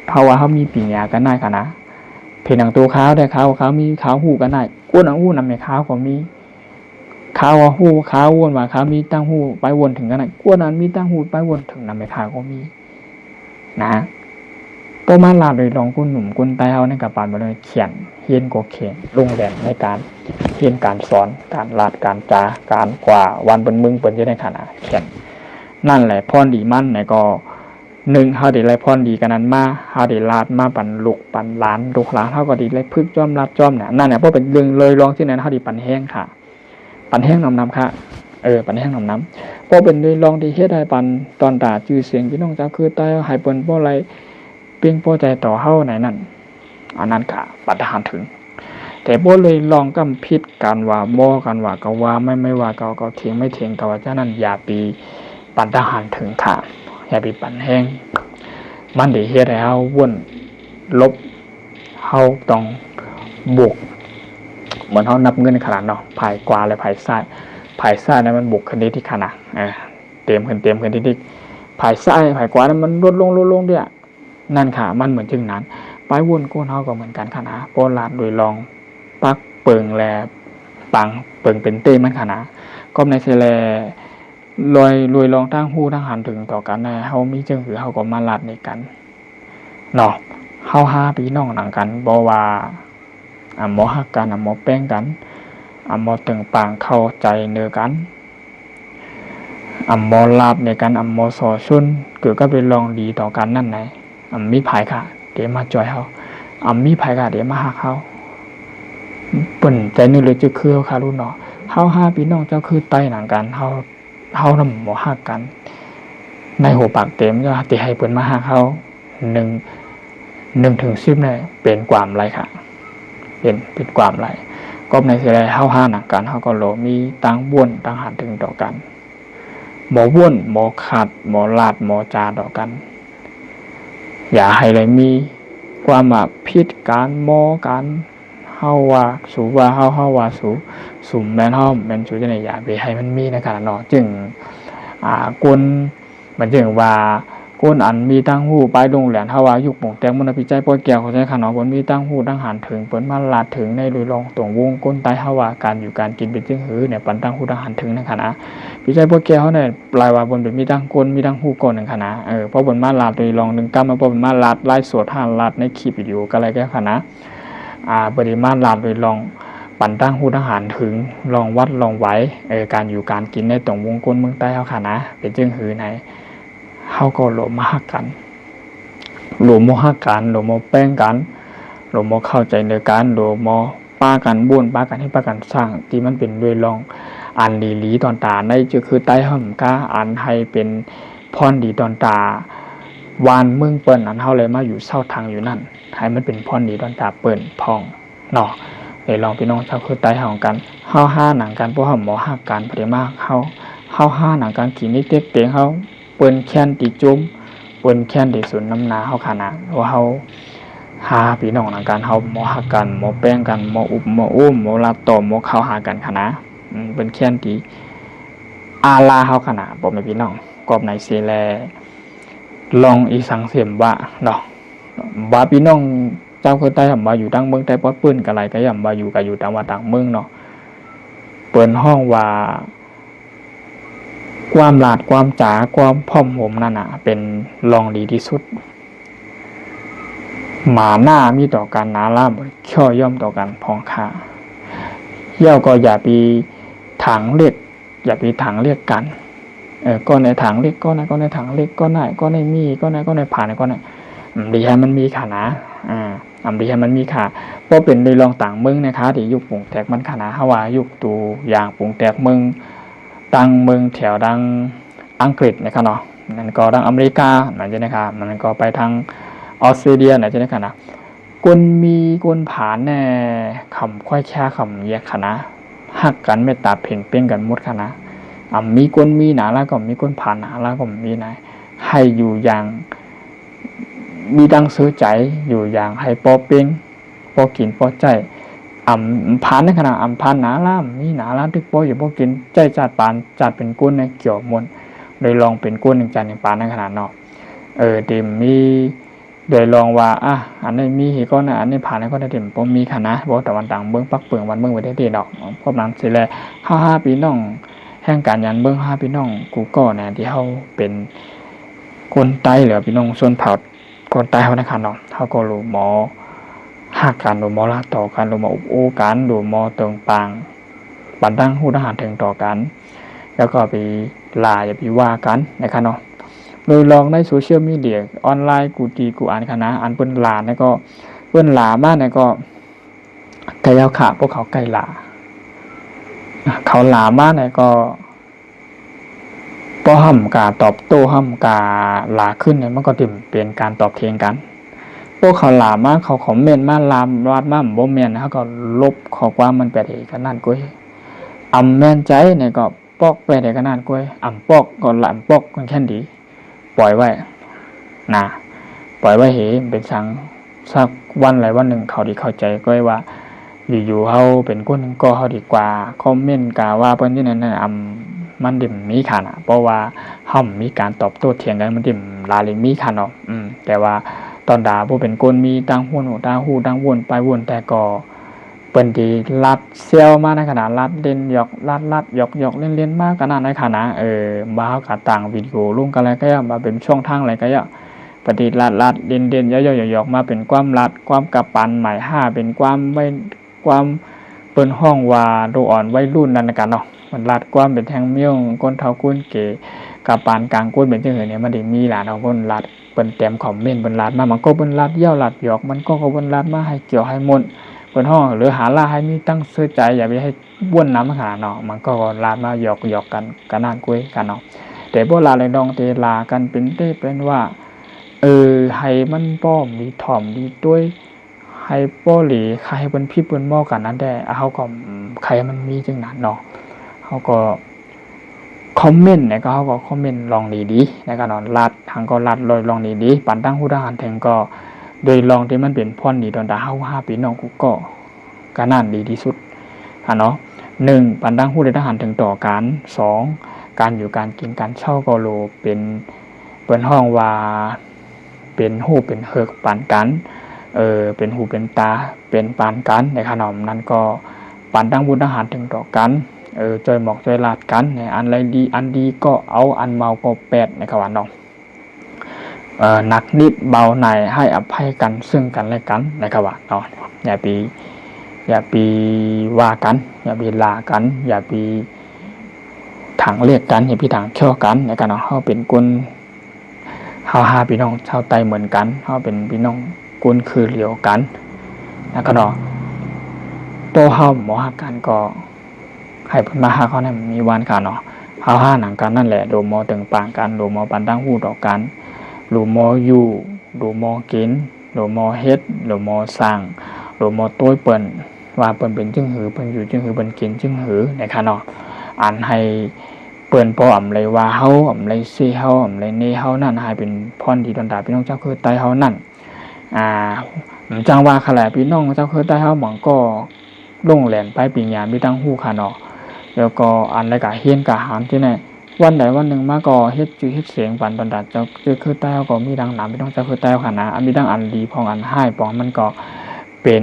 A: เพราะว่าเขามีปีญญากันได้ค่ะนะเพนังตัวขาวได้ขาวมีขาวหูกันได้ก้นอังหูนำในขาวก็มี ข้าวหู้ข้าววนว่าข้าวมีตั้งหู้ไปวนถึงกันไหนกวนนั้นมีตั้งหู้ไปวนถึงนำไปข้าวก็มีนะก็มาลาโดยลองกุนหนุ่มกุนไตเฮาในกับปานบ่ได้เขียนเฮียนก็เขียนลงแรงในการเรียนการสอนการลาดการจาการกว่าวันบนมึงเปิ้นอยู่ในขณะเขียนนั่นแหละพรดีมันไหนก็1เฮาได้ไล่พรดีกันนั้นมาเฮาได้ลาดมาปันลูกปันหลานลูกหลานเฮาก็ได้ไล่พึกจ้อมลาดจ้อมเนี่ยนั่นแหละบ่เป็นเรื่องเลยลองที่นั้นเฮาได้ปันแห้งค่ะปันแห้งนำค่ะปันแห้งนำบ่เป็นเลยลองที่เฮ็ดให้ปันตอนตาชื่อเสียงพี่น้องเจ้าคือใต้ให้เปิ้นบ่ไล่เพียงพอใจต่อเฮาไหนนั่นอันนั้นค่ะปัตหารถึงแต่บ่เลยลองกำพิดกันว่าบ่กันว่าก็ว่าไม่ว่าก็เถียงไม่เถียงก็ว่าฉะนั้นอย่าปีปัตหารถึงค่ะอย่าปีปันแห้งมันได้เฮ็ดให้เฮาวนลบเฮาต้องบวกเหมือนเฮานับเงินขนาดเนาะภายขวาและภายซ้ายนั้นมันบวกขึ้นได้ที่ขนาดเต็มขึ้นที่ภายซ้ายภายขวานั้นมันลดลงเนี่ยนั่นค่ะมันเหมือนจึงนั้นปลายวนโกนเฮาก็เหมือนกันค่ะนะโปลาดโดยลองปักเปิงแลปังเปิงเป็นเต้มันค่ะนะก็ในเสแลลอยลองตั้งหู้ทั้งหันถึงต่อกันนะเฮามีจึงหือเฮาก็มาลาดในกันเนาะเฮา5พี่น้องหนังกันบ่ว่าหมอฮักกันหมอแป้งกันหมอตึงปางเข้าใจเนื้อกันหมอลาบในกันหมอสอชุนเกิดก็เป็นลองดีต่อกันนั่นไหนมีไผค่ะเดี๋ยวมาจอยเฮามีไผค่ะเดี๋ยวมาฮักเฮาเปิ้นใจนึกเลยจะคือค่ะรุ่นเนาะเฮา5พี่น้องเจ้าคือไต้หนังกันเฮานำหมอฮักกันในหัวปากเต็มจะสิให้เปิ้นมาฮักเฮา1ถึง10เนี่ยเป็นความไรค่ะเป็นความไรก็ในสิได้เฮา5หนังกันเฮาก็โลมีตั้งบ่วนตั้งหันถึงต่อกันหมอบ่วนหมอขาดหมอลาดหมอจาต่อกันอย่าให้เลยมีความว่าผิดการมอการเฮาว่าสูว่าเฮาว่าสูแม่นเฮาแม่นสูจังได๋อย่าไปให้มันมีในขณะเนาะจึงคนมันจึงว่าคนอันมีตั้งหู้ไปโรงแหลนเฮาว่ายุคปงแตงมันพิจัยปอยแก้วเข้าใจค่ะเนาะเพิ่นมีตั้งหู้ตั้งหันถึงเพิ่นมาลาดถึงในลุยลองตรงวงก้นใต้เฮาว่าการอยู่การกินเป็นจึงหือเนี่ยปันตั้งหู้ตั้งหันถึงในขณะพิจัยปอยแก้วเฮาเนี่ยปลายว่าเพิ่นเป็นมีตั้งก้นมีตั้งหู้ก่อนในขณะเพราะเพิ่นมาลาดลุยลอง1กรรมมาเพิ่นมาลาดไลฟ์สด5ลาดในคลิปวิดีโอก็อะไรแก่ขณะปริมาณลาดลุยลองปันตั้งหู้ตั้งหันถึงลองวัดลองไหวการอยู่การกินในตรงวงก้นเมืองใต้เฮาค่ะนะเป็นจึงหือไหนเฮาก็โลมาฮักกันโลมฮักกันโลมแป้งกันโลมเข้าใจในการโลมป้ากันบ้วนป้ากันให้ป้ากันสร้างที่มันเป็นด้วยลองอันดีหลีตอนตาในจะคือใต้ห่มกาอันให้เป็นพรดีตอนตาวานเมืองเปิ้นอันเฮาเลยมาอยู่เศร้าทางอยู่นั่นให้มันเป็นพรดีตอนตาเปิ้นพองเนาะเลยลองพี่น้องเจ้าคือใต้ห่มกันเฮา5หนังกันเพราะเฮาหมอฮักกันปริมาเฮา5หนังกันกี่นิดเต็กเตงเฮาเปิ้นแค้นติจุ่มเปิ้นแค้นติสุนน้ำนาเฮาขนาดว่าเฮา5พี่น้องหนังกันเฮาหมอฮักกันหมอแป้งกันหมออุบหมออุ้มหมอลาตอมหมอเข้าหากันขนาดเปิ้นแค้นติอาลาเฮาขนาดบ่แม่พี่น้องกอบในสิแลลองอีสังเสมว่าเนาะว่าพี่น้องเจ้าคือใต้หำว่าอยู่ตั้งเมืองใต้ปอดปื้นก็หลายก็ย่ำว่าอยู่ก็อยู่ต่างว่าต่างเมืองเนาะเปิ้นห้องว่าความหลาดความจ๋าความพ่อมผมนั่นน่ะเป็นรองดีที่สุดหมาหน้ามีต่อกันนาล่ามข้อย่อมต่อกันพองค่าเย่าก็อย่าไปถังเรียกอย่าไปถังเรียกกันก็ในถังเรียกก็ในถังเรียกก็ไหนก็ในมีก็ในผ่านก็ในดีให้มันมีค่ะนะดีให้มันมีค่ะเพราะเป็นโดยลองต่างเมืองนะคะที่ยุคปุ่งแตกมันค่ะนะเฮาว่ายุคตูอย่างปุ่งแตกเมืองดังเมืองแถวดังอังกฤษนะครับเนาะนั่นก็ดังอเมริกานั่นใช่ไหมครับมันก็ไปทางออสเตรเลียนั่นใช่ไหมครับนะคนมีคนผ่านแน่คำค่อยแค่คำแยกคณะหักกันเมตตาเพ่งเป้งกันหมดคณะมีคนมีหนาแล้วก็มีคนผ่านหนาแล้วก็มีนายให้อยู่อย่างมีดังซื้อใจอยู่อย่างให้พอเป้งพอกินพอใจผ่านในขณะผ่านหนาล่ามมีหนาล่ามทึกป้ออยู่พวกกินใจจัดปานจัดเป็นกุ้นในเกี่ยวมนโดยลองเป็นกุ้นหนึ่งจานหนึ่งปานในขณะเนาะเดมมี โดยลองว่าอันนี้มีเหตุก็นะอันนี้ผ่านแล้วก็ได้เต็มบ่มีค่ะนะบ่แต่วันต่างเบิ่งปักเปิงวันเบิ่งไว้ได้เดดอกพวกนั้นสิแล5พี่น้องแห่งการยันเบิ่ง5พี่น้องกูก็นะที่เฮาเป็นคนใต้หรือพี่น้องชนเผ่าคนใต้เฮานะคะเนาะเฮาก็รู้หมอฮักกันรู้หมอลาต่อกันรู้หมออุโอกันรู้หมอเติงปางบันดังฮู้ทหารถึงต่อกัน แล้วก็ไปอย่าไปว่ากันนะคะเนาะโดยลองในโซเชียลมีเดียออนไลน์กูตีกูอ่านคณะอันเปิ้นลาแล้วก็เปิ้นลามากแล้วก็ไก่ยาวขาพวกเขาไก่ลาเขาลามากแล้วก็ป้อห้ำกาตอบโต้ห้ำกาลาขึ้นเนี่ยมันก็ติ่มเป็นการตอบเทียงกันพวกเขาลามากเขาคอมเมนต์มาลามวาดมาบ่แม่นเขาก็ลบข้อความมันไปได้กันนั่นก้อยอำแม่นใจเนี่ยก็ปอกไปได้กันนั่นก้อยอำปอกก็หลำปอกกันแค่ดีปล่อยไว้นะปล่อยไว้เหเป็นสักวันไหนวันหนึ่งเขาดีเข้าใจก้อยว่าอยู่ๆเขาเป็นคนนึงก็เขาดีกว่าคอมเมนต์กาว่าเปิ้นที่นั่นน่ะมันดิ่มมีค่ะนะเพราะว่าเฮามีการตอบโต้เถียงกันมันดิ่มลาเลยมีค่ะเนาะแต่ว่าตอนด่าบ่เป็นคนมีตั้งหูตั้งวนไปวนแต่ก็เปิ้นที่ลัดเซลมาในขนาดลัดเล่นหยอกลัดหยอกเล่นๆมากขนาดในขนาดมาเฮาก็ต่างวิดีโอลงกันแล้วก็มาเป็นช่องทางอะไรก็ปฏิลัดเด่นๆหยอกมาเป็นความลัดความกระปันหมาย5เป็นความไม่ความเปิ้นห้องว่าโดอ่อนวัยรุ่นนั่นกันเนาะมันลัดความเป็นแทงเมี่ยงก้นเฒ่าก้นเก๋กระปานกลางก้นเป็นจังได๋เนี่ยมันได้มีหลานเอาเพิ่นลัดเปิ้นเต็มคอมเมนต์เปิ้นลัดมามันก็เปิ้นลัดเยี่ยวลัดหยอกมันก็เปิ้นลัดมาให้เกี่ยวให้มนเปิ้นห้องหรือหาล่าให้มีตั้งซื่อใจอย่าไปให้บ้วนน้ำขนาดเนาะมันก็ลัดมาหยอกกันกันนั่นกุ้ยกันเนาะแต่บ่ลาเลยน้องเตลากันเป็นว่าให้มันป้อมมีถ่อมมีด้วยให้ป้อหลีใครเปิ้นพี่เปิ้นหม้อกันนั้นได้เฮาก็ใครมันมีจังนั้นเนาะเฮาก็คอมเมนต์เนี่ยก็เฮาก็คอมเมนต์ลองดีๆนะครับเนาะลัดทางก็ลัดลองดีๆปันตั้งฮู้ทหารถึงก็โดยลองที่มันเป็นพรดีตอนตาเฮา5พี่น้องกูก็นั่นดีที่สุดเนาะ1ปันตั้งฮู้ทหารถึงต่อกัน2การอยู่การกินการเช่าก็โลเป็นเปิ้นห้องว่าเป็นหู้เป็นเฮิกปานกันเป็นหูเป็นตาเป็นปานกันในขนมนั้นก็ปันตั้งบุญอาหารถึงต่อกันจอยหมอกจอยลาดกันเนี่ยอันไรดีอันดีก็เอาอันเมาก็แปดในขวานน้องหนักนิดเบาหน่อยให้อภัยกันซึ่งกันและกันในขวานเนาะอย่าปีว่ากันอย่าปีลากันอย่าปีถังเรียกกันอย่าปีถังเชี่ยวกันในกันเนาะเขาเป็นกุนเฮา5พี่น้องชาวไต้เหมือนกันเฮาเป็นพี่น้องกุนคือเหลียวกันแล้วก็เนาะโตเฮาหมอฮักกันก็ให้เพิ่นมาหาเขาเนี่ยมีวันค่ะเนาะเฮา5หนังกันนั่นแหละโดมอตึงปางกันโดมอปันตั้งฮู้ต่อกันโดมออยู่โดมอกินโดมอเฮ็ดโดมอสร้างโดมอต้วยเปิ้นว่าเปิ้นเป็นจึงหือเปิ้นอยู่จึงหือเปิ้นกินจึงหือในค่ะเนาะอันให้เปิ้นพออำเลยว่าเฮาอำเลยสิเฮาอำเลยเนเฮานั่นให้เป็นพรที่ดอนดาพี่น้องเจ้าคือใต้เฮานั่นจังว่าขแลพี่น้องเจ้าคือใต้เฮาหม่องก็ลงแหลนไปปีญามีตั้งฮู้ค่ะเนาะแล้วก็อันแล้วก็เฮียนก็หามที่ไหนวันใดวันหนึ่งมาก็เฮ็ดจื้อเฮ็ดเสียงปันดอนดาเจ้าคือใต้เฮาก็มีดังหนามพี่น้องเจ้าคือใต้เฮาค่ะนะอันมีดังอันดีพองอันให้ปองมันก็เป็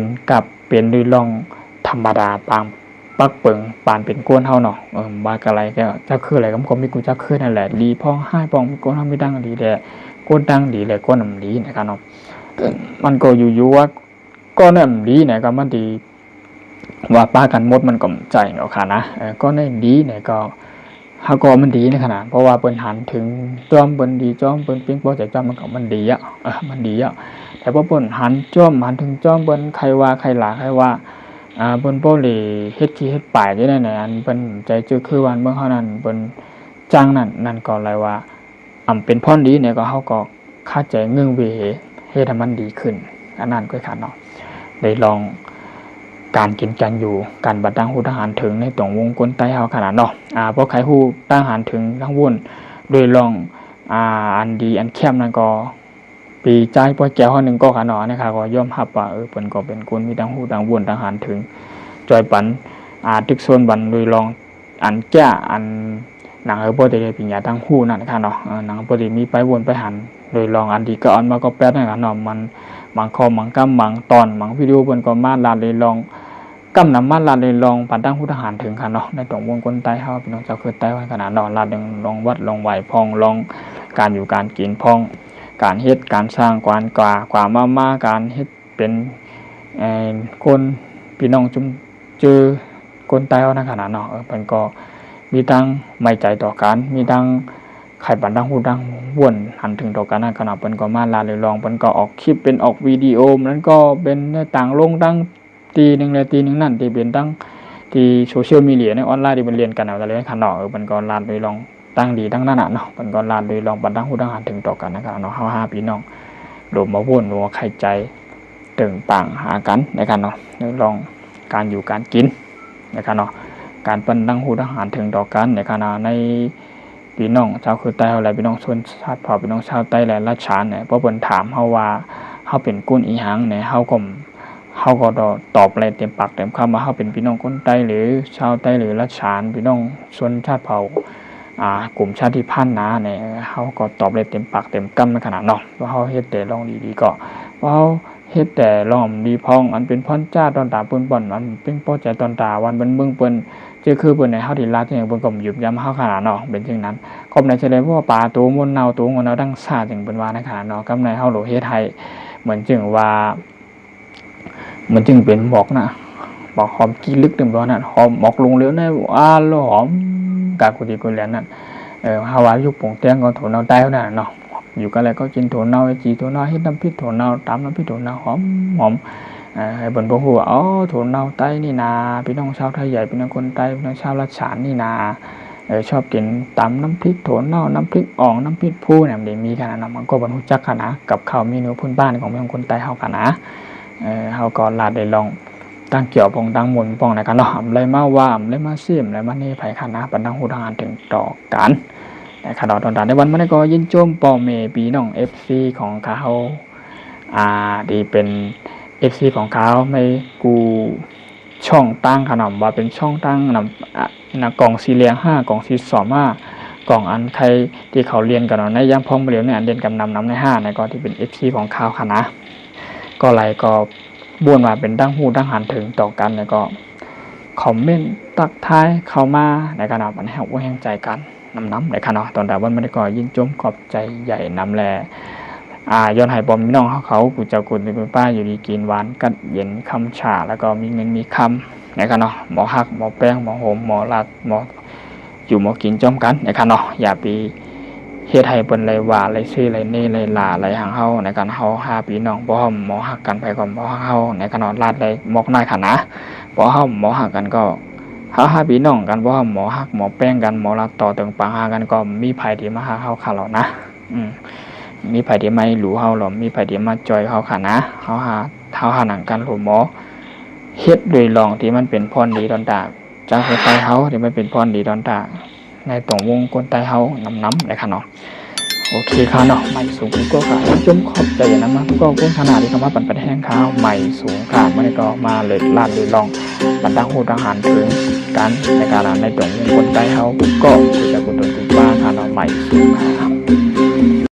A: นด้วยลองธรรมดาปางปักเปิงปานเป็นก้นเฮาเนาะบากอะไรก็เจ้าคืออะไรก็มีกูเจ้าคือนั่นแหละดีพ้องให้ป้องมีก้นเฮามีดังดีแหละก้นดังดีแหละก้นน้ำดีนะครับเนาะมันก็อยู่ว่าก้นน้ำดีเนี่ยก็มันดีว่าป้ากันหมดมันก็ใจเนาะค่ะนะก้นได้ดีเนี่ยก็เฮาก็มันดีในขนาดเพราะว่าเปิ้นหันถึงจอมเปิ้นดีจอมเปิ้นปิ๊งบ่ใจจอมมันก็มันดีอ่ะมันดีอ่ะแต่พอเปิ้นหันจอมหันถึงจอมเปิ้นใครว่าใครหลาใครว่าเปิ้นบ่ได้เฮ็ดขี้เฮ็ดป่ายจังได๋น่ะอันเปิ้นใจจื้อคือวันเบิ่งเฮานั้นเปิ้นจังนั่นก็หลายว่าเป็นพรดีเนี่ยก็เฮาก็คาใจงึ่งเวเฮ็ดให้มันดีขึ้นอันนั้นก็ค่ะเนาะได้ลองการกินกันอยู่การบัดตั้งฮู้ทหารถึงในตรงวงกลใต้เฮาขนาดเนาะเพราะใครฮู้ทหารถึงทั้งวนโดยลองอันดีอันเข้มนั่นก็ปีใจปอแก้วเฮานึงก็ค่ะเนาะนะครับก็ยอมรับว่าเพิ่นก็เป็นคนมีทั้งฮู้ทั้งวนทหารถึงจอยปันตึกโซนบันโดยลองอันแก้อัน หนังปกติเป็นยาตั้งคู่นั่นค่ะเนาะหนังปกติมีไปวนไปหันโดยลองอันดีก็อันมาก็แป๊ดนั่นค่ะเนาะมันบางคอมบางกั้มบางตอนบางวิดีโอเพิ่นก็มาลาเลยลองกำนำมาลาเลยลองปันตั้งผู้ทหารถึงค่ะเนาะในตรงวงคนใต้เฮาพี่น้องเจ้าคือใต้ไว้ขนาดเนาะลาดลองวัดลองไหวพองลองการอยู่การกินพองการเฮ็ดการสร้างกว่ามาการเฮ็ดเป็นคนพี่น้องจุ่มเจอคนใต้เฮาในขนาดเนาะเพิ่นก็มีตั้งไม่ใจต่อกันมีตั้งไข่ปันตั้งหูดังวนหันถึงต่อกันขนาดเพิ่นก็มาลาเลยลองเพิ่นก็ออกคลิปเป็นออกวิดีโอนั้นก็เป็นต่างลงตั้งตีหนึ่งเลยตีหนึ่งนั่นที่เป็นตั้งที่โซเชียลมีเดียในออนไลน์ที่มันเรียนกันเอาแต่เลยขนาดเพิ่นก็ลาเลยลองตั้งดีตั้งนั่นน่ะเนาะเพิ่นก็ลาเลยลองปันตั้งหูดังหันถึงต่อกันนะครับเนาะเฮา5พี่น้องรวมมาวนนัวไข่ใจตึงปังหากันนะครับเนาะลองการอยู่การกินนะครับเนาะการปันตั้งหูดังหันถึงต่อกันนะครับเนาะในพี่น้องชาวคือใต้เฮาหลายพี่น้องชนชาติเผ่าพี่น้องชาวใต้หลายราชาเนี่ยเพราะเพิ่นถามเฮาว่าเฮาเป็นกุนอีหยังเนี่ยเฮาก็ตอบอะไรเต็มปากเต็มคำว่าเฮาเป็นพี่น้องคนใต้หรือชาวใต้หรือราชาพี่น้องชนชาติเผ่ากลุ่มชาติพันธุ์นะเนี่ยเฮาก็ตอบเลยเต็มปากเต็มคำในขนาดเนาะว่าเฮาเฮ็ดแต่ลองดีๆก็ว่าเฮาเฮ็ดแต่ลองดีพองอันเป็นพรจ้าตอนตาเปิ้นบ่อนอันเป็นป้อใจตอนตาวันเบิ่งเปิ้นเจอคือเปิ้นในเฮาที่ลาจังเปิ้นก็ยุบย้ำเฮาขนาดเนาะเป็นจังนั้นกบในเฉลยว่าปลาตัวมนเนาตัวงนเนาดังซาจังเปิ้นว่าในขนาดเนาะกำในเฮาโหลเฮ็ดให้เหมือนจึงว่ามันจึงเป็นหมอกนะบอกหอมกี่ลึกถึงบ่นั่นหอมหมอกลงเหลือในหอมกากุดีกุแลนั่นเฮาว่าอยู่ปงเตียงก็โถเนาใต้นั่นเนาะอยู่กันแล้วก็กินโถเนาจีโถเนาเฮ็ดน้ำพริกโถเนาตำน้ำพริกโถเนาหอมให้เพิ่นบ่ฮู้ว่าอ๋อโถเนาใต้นี่นาพี่น้องชาวไทยใหญ่พี่น้องคนใต้พี่น้องชาวละฉานนี่นาชอบกินตำน้ำพริกโถเนาน้ำพริกอ่องน้ำพริกผู้เนี่ยมันมีกันนะมันก็บ่รู้จักกันนะกับข้าวเมนูพื้นบ้านของพี่น้องคนใต้เฮากันนะเฮาก็ลาได้ลองตั้งเกี่ยวปองตั้งหมุนปองในกันเนาะเลยมาว่าเลยมาซิมเลยมานี่ไผคันนะปันตั้งฮู้ทางถึงต่อกันแต่ขณะตอนในวันมันก็ยินโจมปอเมพี่น้อง FC ของเขาที่เป็น FC ของเขาไม่กูช่องตั้งขนมว่าเป็นช่องตั้งนำกล่องสีเหลือง5กล่องสี2กล่องอันใครที่เขาเรียนกันเนาะในย่างพองเหลียวเนี่ยเรียนกันนำใน5ในก็ที่เป็น FC ของเขาค่ะนะก็ไรก็บ้วนว่าเป็นตั้งหูตั้งหันถึงต่อกันแล้วก็คอมเมนต์ตักท้ายเข้ามาในขณะมันแหวแห่งใจกันน้ำในขณะตอนแต่วันมันก็ยินจมขอบใจใหญ่น้ำแลย้อนให้ปอมพี่น้องเขากูจะกุนในป้าอยู่ดีกินหวานกัดเย็นคำฉาแล้วก็มีเงินมีคำในขณะหมอหักหมอแป้งหมอโหมหมอลาดหมออยู่หมอกินจอมกันในขณะอย่าไปเฮ็ดให้เปิ้นเลยว่าเลยซื้อเลยนี่เลยลาเลยหางเฮาในการเฮา5พี่น้องบ่ฮ้อมหมอหักกันไปก่อนบ่เฮาในขณะลาดเลยหมอกน้อยค่ะนะบ่ฮ้อมหมอหักกันก็เฮา5พี่น้องกันบ่ฮ้อมหมอหักหมอแป้งกันหมอลาดต่อตึงปังหากันก็มีไผที่มาหาเฮาค่ะแล้วนะมีไผที่ไม่รู้เฮาหรอมีไผที่มาจอยเฮาค่ะนะเฮาหาหนังกันหลหมอเฮ็ดโดยลองที่มันเป็นพรดีตอนตาจากไปเฮาที่มันเป็นพรดีตอนตาในตรงวงคนใต้เฮาน้ำเลยค่ะเนาะโอเคค่ะเนาะใหม่สูงก็ค่ะจมขอบใจอย่างนั้นมาก็พ้นขนาดที่คำว่าปั่นแห้งข้าวใหม่สูงค่ะไม่ได้ก็มาเลยลาดเลยลองปั่นตั้งหูตั้งหันถึงกันในการในตรงวงคนใต้เฮาก็จะกุศลกุศลบ้างค่ะเนาะใหม่สูงค่ะ